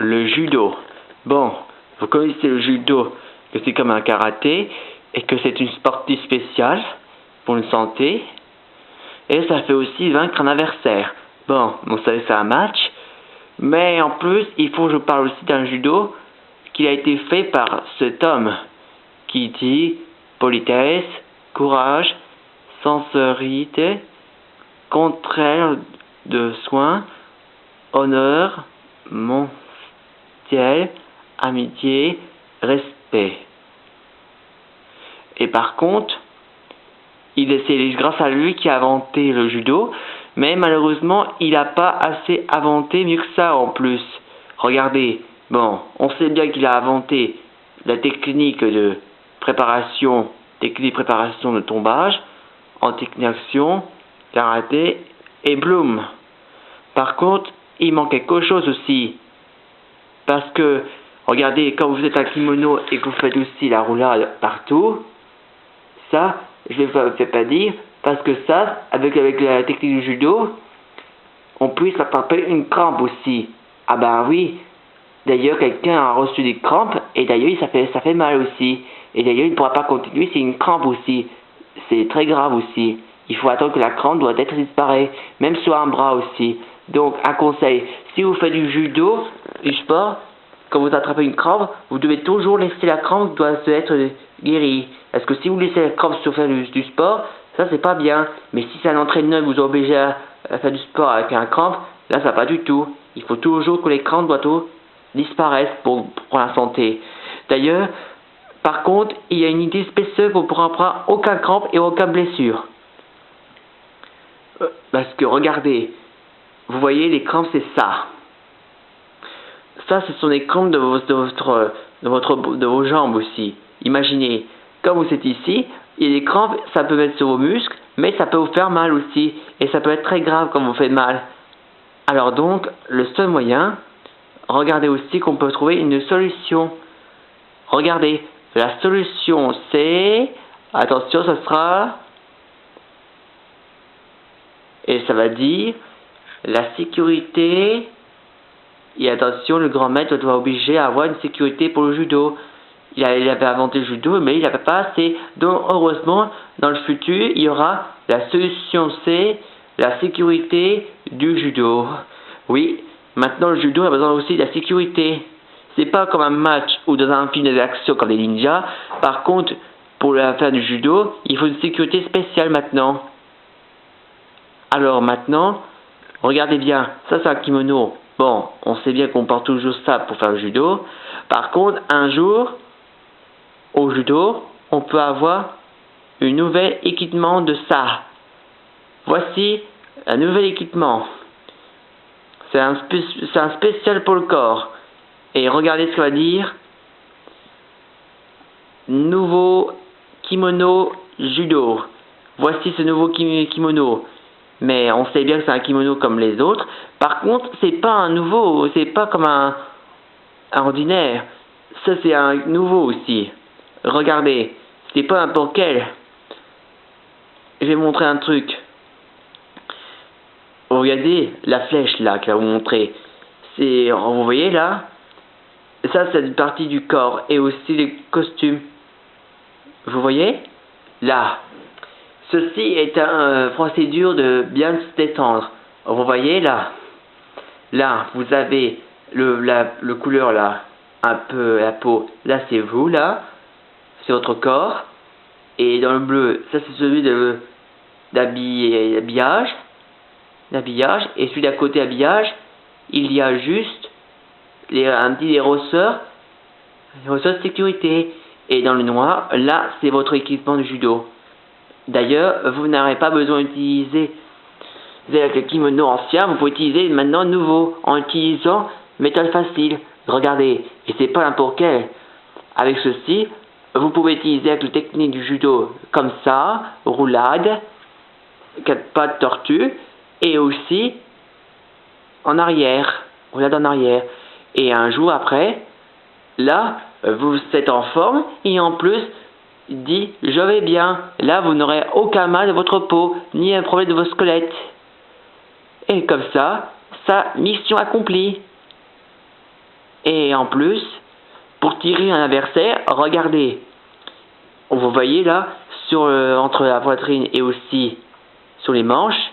Le judo. Bon, vous connaissez le judo, que c'est comme un karaté, et que c'est une sportive spéciale pour une santé. Et ça fait aussi vaincre un adversaire. Bon, vous savez, c'est un match. Mais en plus, il faut que je parle aussi d'un judo qui a été fait par cet homme qui dit politesse, courage, sincérité, contraire de soin, honneur, montiel, amitié, respect. Et par contre, c'est grâce à lui qui a inventé le judo, mais malheureusement, il n'a pas assez inventé mieux que ça en plus. Regardez, bon, on sait bien qu'il a inventé la technique de préparation de tombage, en technique d'action, karaté et Bloom. Par contre, il manque quelque chose aussi. Parce que, regardez, quand vous êtes un kimono et que vous faites aussi la roulade partout, ça, je ne vais pas dire, parce que ça, avec la technique du judo, on puisse attraper une crampe aussi. Ah ben oui, d'ailleurs quelqu'un a reçu des crampes, et d'ailleurs ça fait mal aussi. Et d'ailleurs il ne pourra pas continuer, c'est une crampe aussi. C'est très grave aussi. Il faut attendre que la crampe doit être disparue, même sur un bras aussi. Donc un conseil, si vous faites du judo, du sport, quand vous attrapez une crampe, vous devez toujours laisser la crampe doit être guérie. Parce que si vous laissez la crampe sur faire du sport, ça c'est pas bien. Mais si c'est un entraîneur vous oblige à faire du sport avec un crampe, là ça pas du tout. Il faut toujours que les crampes doivent disparaître pour la santé. D'ailleurs, par contre, il y a une idée spéciale pour pouvoir prendre aucun crampe et aucune blessure. Parce que regardez, vous voyez les crampes c'est ça. Ça, ce sont les crampes de vos jambes aussi. Imaginez, quand vous êtes ici, il y a des crampes, ça peut être sur vos muscles, mais ça peut vous faire mal aussi. Et ça peut être très grave quand vous faites mal. Alors donc, le seul moyen, regardez aussi qu'on peut trouver une solution. Regardez, la solution c'est, attention, ça sera, et ça va dire, la sécurité. Et attention, le grand maître doit obliger à avoir une sécurité pour le judo. Il avait inventé le judo, mais il n'avait pas assez. Donc, heureusement, dans le futur, il y aura la solution C, la sécurité du judo. Oui, maintenant le judo a besoin aussi de la sécurité. C'est pas comme un match ou dans un film d'action comme les ninjas. Par contre, pour la faire du judo, il faut une sécurité spéciale maintenant. Alors maintenant, regardez bien, ça c'est un kimono. Bon, on sait bien qu'on porte toujours ça pour faire le judo. Par contre, un jour, au judo, on peut avoir un nouvel équipement de ça. Voici un nouvel équipement. C'est un spécial pour le corps. Et regardez ce que va dire. Nouveau kimono judo. Voici ce nouveau kimono. Mais on sait bien que c'est un kimono comme les autres. Par contre, c'est pas un nouveau, c'est pas comme un ordinaire. Ça, c'est un nouveau aussi. Regardez, c'est pas n'importe quel. Je vais vous montrer un truc. Regardez la flèche là que je vais vous montrer. Vous voyez là, ça c'est une partie du corps et aussi les costumes. Vous voyez là. Ceci est une procédure de bien se détendre. Vous voyez là. Là, vous avez le couleur là, un peu la peau. Là, c'est vous là, c'est votre corps. Et dans le bleu, ça c'est celui d'habillage. Et celui d'à côté habillage, il y a juste un petit ressort de sécurité. Et dans le noir, là, c'est votre équipement de judo. D'ailleurs, vous n'aurez pas besoin d'utiliser avec le kimono ancien, vous pouvez utiliser maintenant nouveau en utilisant méthode facile. Regardez, et c'est pas n'importe quel. Avec ceci, vous pouvez utiliser avec la technique du judo comme ça, roulade, 4 pattes tortue, et aussi en arrière, roulade en arrière. Et un jour après, là, vous êtes en forme et en plus, dit je vais bien. Là, vous n'aurez aucun mal de votre peau, ni un problème de vos squelettes. Et comme ça, mission accomplie. Et en plus, pour tirer un adversaire, regardez. Vous voyez là, entre la poitrine et aussi sur les manches,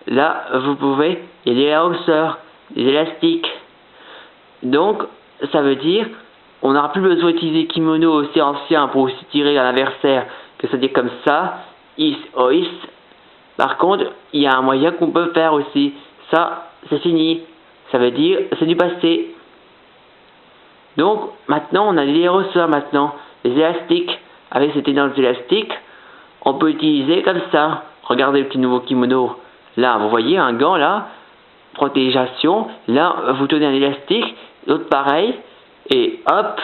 là, vous pouvez, il y a des hausseurs, des élastiques. Donc, ça veut dire, on n'aura plus besoin d'utiliser kimono aussi ancien pour aussi tirer un adversaire, que ça dit comme ça, is, ois. Par contre, il y a un moyen qu'on peut faire aussi. Ça, c'est fini. Ça veut dire, c'est du passé. Donc, maintenant, on a des ressorts maintenant, des élastiques. Avec ces ténors élastiques, on peut utiliser comme ça. Regardez le petit nouveau kimono. Là, vous voyez un gant là, protégeation. Là, vous tenez un élastique, l'autre pareil, et hop.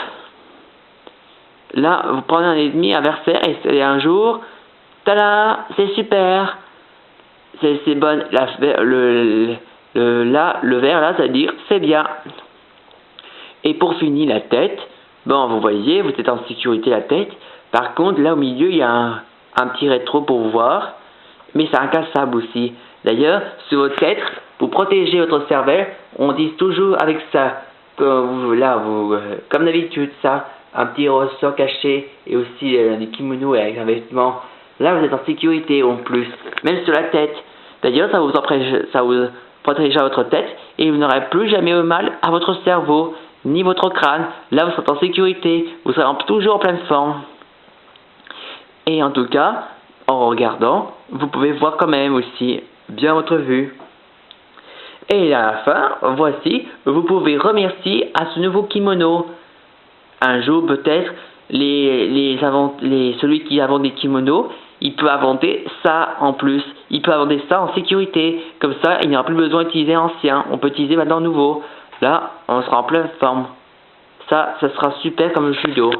Là, vous prenez un ennemi adversaire et un jour, tada, c'est super. C'est bon. Le vert là, ça veut dire c'est bien. Et pour finir, la tête. Bon, vous voyez, vous êtes en sécurité la tête. Par contre, là au milieu, il y a un petit rétro pour voir. Mais c'est incassable aussi. D'ailleurs, sur votre tête, pour protéger votre cervelle, on dit toujours avec ça. Comme d'habitude, ça. Un petit ressort caché et aussi des kimonos avec un vêtement. Là, vous êtes en sécurité en plus. Même sur la tête. D'ailleurs, ça vous protégera votre tête et vous n'aurez plus jamais mal à votre cerveau, ni votre crâne. Là, vous serez en sécurité. Vous serez toujours en pleine forme. Et en tout cas, en regardant, vous pouvez voir quand même aussi bien votre vue. Et à la fin, voici, vous pouvez remercier à ce nouveau kimono. Un jour, peut-être, celui qui invente des kimonos, il peut inventer ça en plus. Il peut inventer ça en sécurité. Comme ça, il n'y aura plus besoin d'utiliser ancien. On peut utiliser maintenant nouveau. Là, on sera en pleine forme. Ça sera super comme le judo.